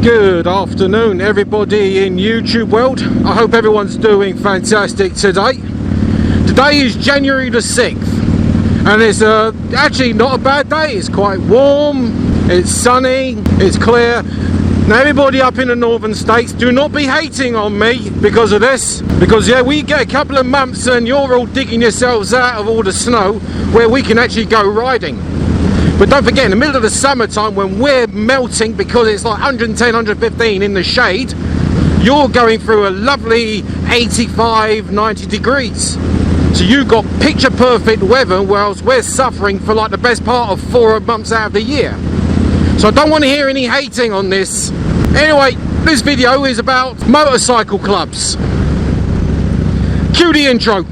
Good afternoon everybody in YouTube world. I hope everyone's doing fantastic today. Today is January the 6th and it's actually not a bad day. It's quite warm, it's sunny, it's clear. Now everybody up in the northern states, do not be hating on me because of this, because yeah, we get a couple of months and you're all digging yourselves out of all the snow where we can actually go riding. But don't forget, in the middle of the summertime when we're melting because it's like 110, 115 in the shade, you're going through a lovely 85, 90 degrees. So you've got picture perfect weather, whilst we're suffering for like the best part of 4 months out of the year. So I don't want to hear any hating on this. Anyway, this video is about motorcycle clubs. Cue the intro.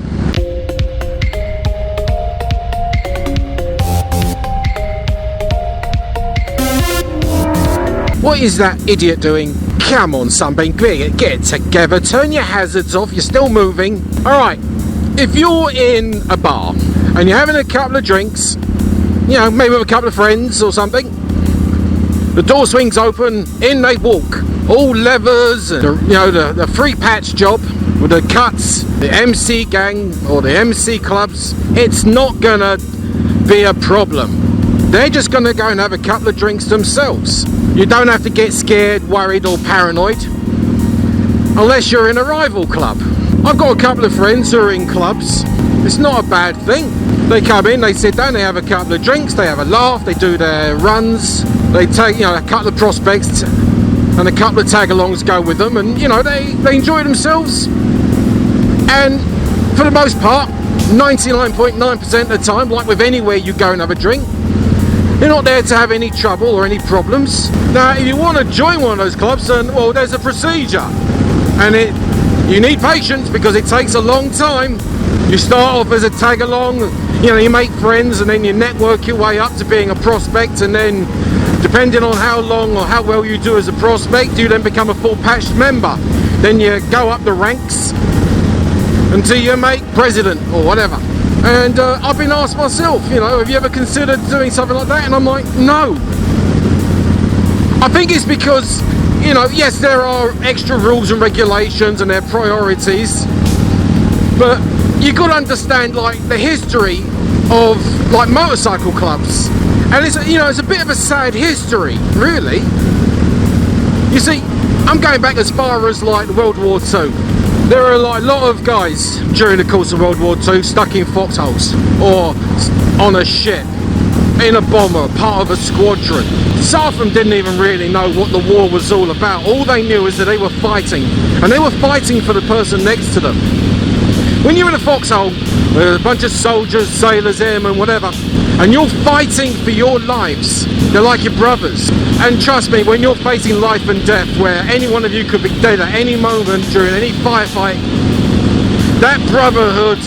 What is that idiot doing? Come on, Sunbeam, get it together. Turn your hazards off, you're still moving. Alright, if you're in a bar and you're having a couple of drinks, you know, maybe with a couple of friends or something, the door swings open, in they walk. All levers, and the free patch job with the cuts, the MC gang or the MC clubs. It's not gonna be a problem. They're just gonna go and have a couple of drinks themselves. You don't have to get scared, worried or paranoid unless you're in a rival club. I've got a couple of friends who are in clubs. It's not a bad thing. They come in, they sit down, they have a couple of drinks, they have a laugh, they do their runs, they take a couple of prospects and a couple of tag-alongs go with them, and they enjoy themselves. And for the most part, 99.9% of the time, like with anywhere you go and have a drink, you're not there to have any trouble or any problems. Now, if you want to join one of those clubs, then well, there's a procedure, and you need patience because it takes a long time. You start off as a tag-along, you make friends, and then you network your way up to being a prospect, and then depending on how long or how well you do as a prospect, you then become a full patched member. Then you go up the ranks until you make president or whatever. And I've been asked myself, have you ever considered doing something like that? And I'm like, no. I think it's because, yes, there are extra rules and regulations and their priorities, but you've got to understand like the history of like motorcycle clubs. And it's a bit of a sad history, really. You see, I'm going back as far as like World War II. There are like a lot of guys during the course of World War II stuck in foxholes or on a ship, in a bomber, part of a squadron. Some of them didn't even really know what the war was all about. All they knew is that they were fighting, and they were fighting for the person next to them. When you're in a foxhole with a bunch of soldiers, sailors, airmen, whatever, and you're fighting for your lives, they're like your brothers. And trust me, when you're facing life and death, where any one of you could be dead at any moment during any firefight, that brotherhood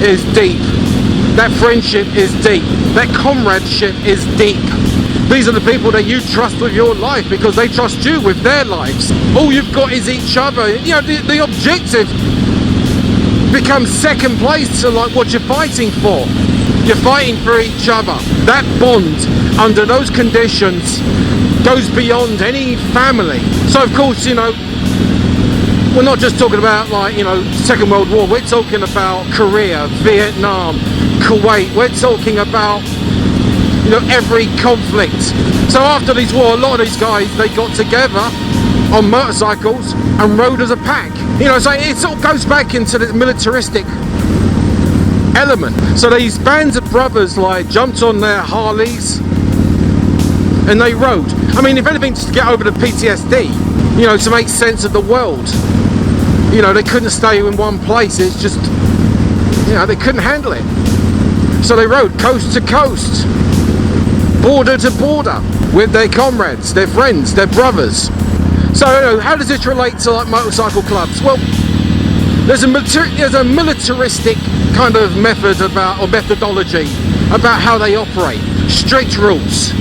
is deep. That friendship is deep. That comradeship is deep. These are the people that you trust with your life because they trust you with their lives. All you've got is each other. The objective becomes second place to like what you're fighting for. You're fighting for each other. That bond under those conditions goes beyond any family. So of course, we're not just talking about like, Second World War. We're talking about Korea, Vietnam, Kuwait. We're talking about, every conflict. So after these wars, a lot of these guys, they got together on motorcycles and rode as a pack. So it sort of goes back into this militaristic element. So these bands of brothers like jumped on their Harleys and they rode. I mean, if anything, just to get over the PTSD, to make sense of the world. They couldn't stay in one place. It's just, they couldn't handle it. So they rode coast to coast, border to border with their comrades, their friends, their brothers. So how does this relate to like motorcycle clubs? Well, there's a militaristic kind of methodology about how they operate. Strict rules.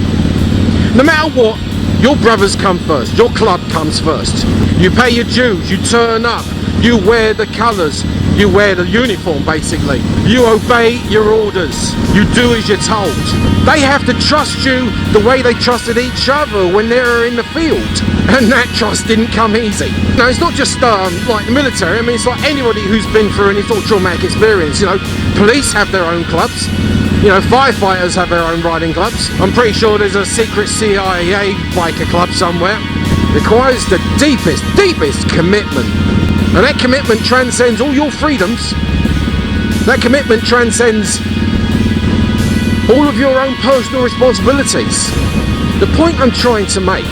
No matter what, your brothers come first, your club comes first. You pay your dues, you turn up, you wear the colours, You wear the uniform, basically. You obey your orders. You do as you're told. They have to trust you the way they trusted each other when they were in the field. And that trust didn't come easy. No, it's not just like the military. I mean, it's like anybody who's been through any sort of traumatic experience. You know, police have their own clubs. You know, firefighters have their own riding clubs. I'm pretty sure there's a secret CIA biker club somewhere. Requires the deepest commitment. And that commitment transcends all your freedoms. That commitment transcends all of your own personal responsibilities. The point I'm trying to make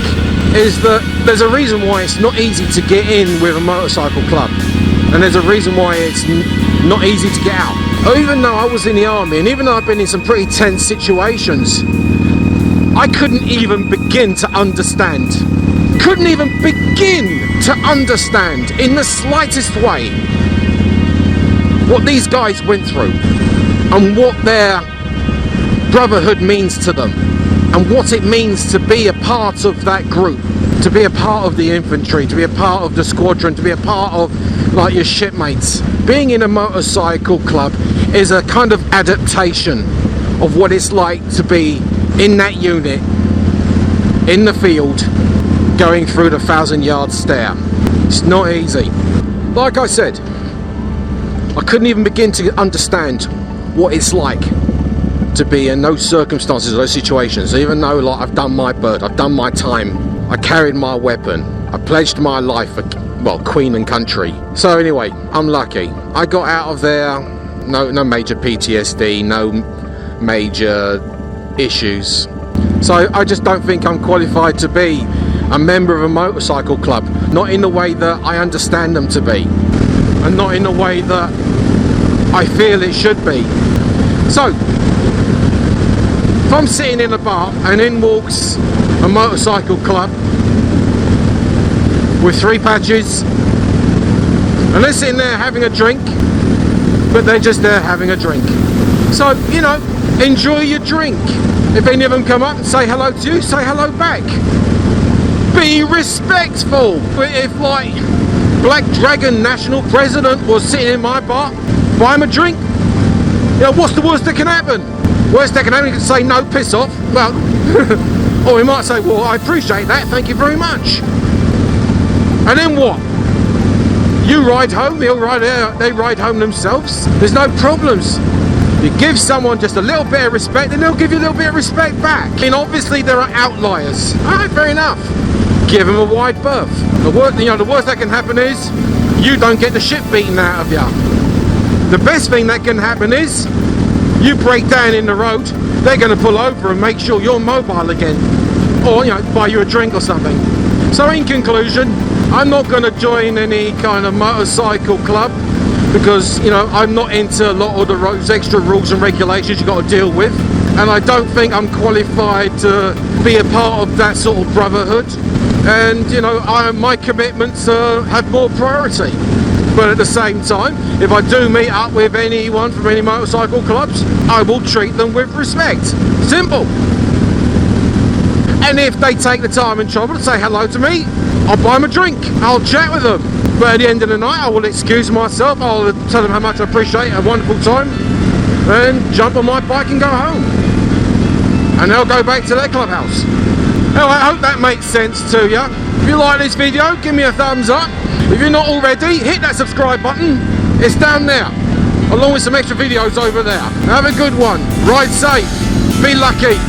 is that there's a reason why it's not easy to get in with a motorcycle club. And there's a reason why it's not easy to get out. Even though I was in the army, and even though I've been in some pretty tense situations, I couldn't even begin to understand. Couldn't even begin to understand in the slightest way what these guys went through and what their brotherhood means to them and what it means to be a part of that group, to be a part of the infantry, to be a part of the squadron, to be a part of like your shipmates. Being in a motorcycle club is a kind of adaptation of what it's like to be in that unit, in the field, going through the 1,000-yard stare. It's not easy. Like I said, I couldn't even begin to understand what it's like to be in those circumstances, those situations. Even though like I've done my bit, I've done my time, I carried my weapon, I pledged my life for, well, Queen and country. So anyway, I'm lucky. I got out of there, no major PTSD, no major issues. So I just don't think I'm qualified to be a member of a motorcycle club, not in the way that I understand them to be, and not in the way that I feel it should be. So, if I'm sitting in a bar and in walks a motorcycle club with 3 patches, and they're sitting there having a drink, but they're just there having a drink. So, you know, enjoy your drink. If any of them come up and say hello to you, say hello back. Be respectful. If like Black Dragon National President was sitting in my bar, buy him a drink. You know, what's the worst that can happen? Worst that can happen, you can say no, piss off. Well, or he might say, well, I appreciate that, thank you very much. And then what? You ride home, he'll ride out, they ride home themselves. There's no problems. You give someone just a little bit of respect, and they'll give you a little bit of respect back. I mean, obviously there are outliers. Alright, fair enough. Give them a wide berth. The worst that can happen is you don't get the shit beaten out of you. The best thing that can happen is you break down in the road. They're going to pull over and make sure you're mobile again, or you know, buy you a drink or something. So in conclusion, I'm not going to join any kind of motorcycle club, because you know I'm not into a lot of the extra rules and regulations you got to deal with, and I don't think I'm qualified to be a part of that sort of brotherhood. And you know, my commitments have more priority. But at the same time, if I do meet up with anyone from any motorcycle clubs, I will treat them with respect. Simple. And if they take the time and trouble to say hello to me, I'll buy them a drink, I'll chat with them. But at the end of the night, I will excuse myself, I'll tell them how much I appreciate a wonderful time, and jump on my bike and go home. And they'll go back to their clubhouse. Anyway, I hope that makes sense to you. If you like this video, give me a thumbs up. If you're not already, hit that subscribe button. It's down there, along with some extra videos over there. Have a good one. Ride safe. Be lucky.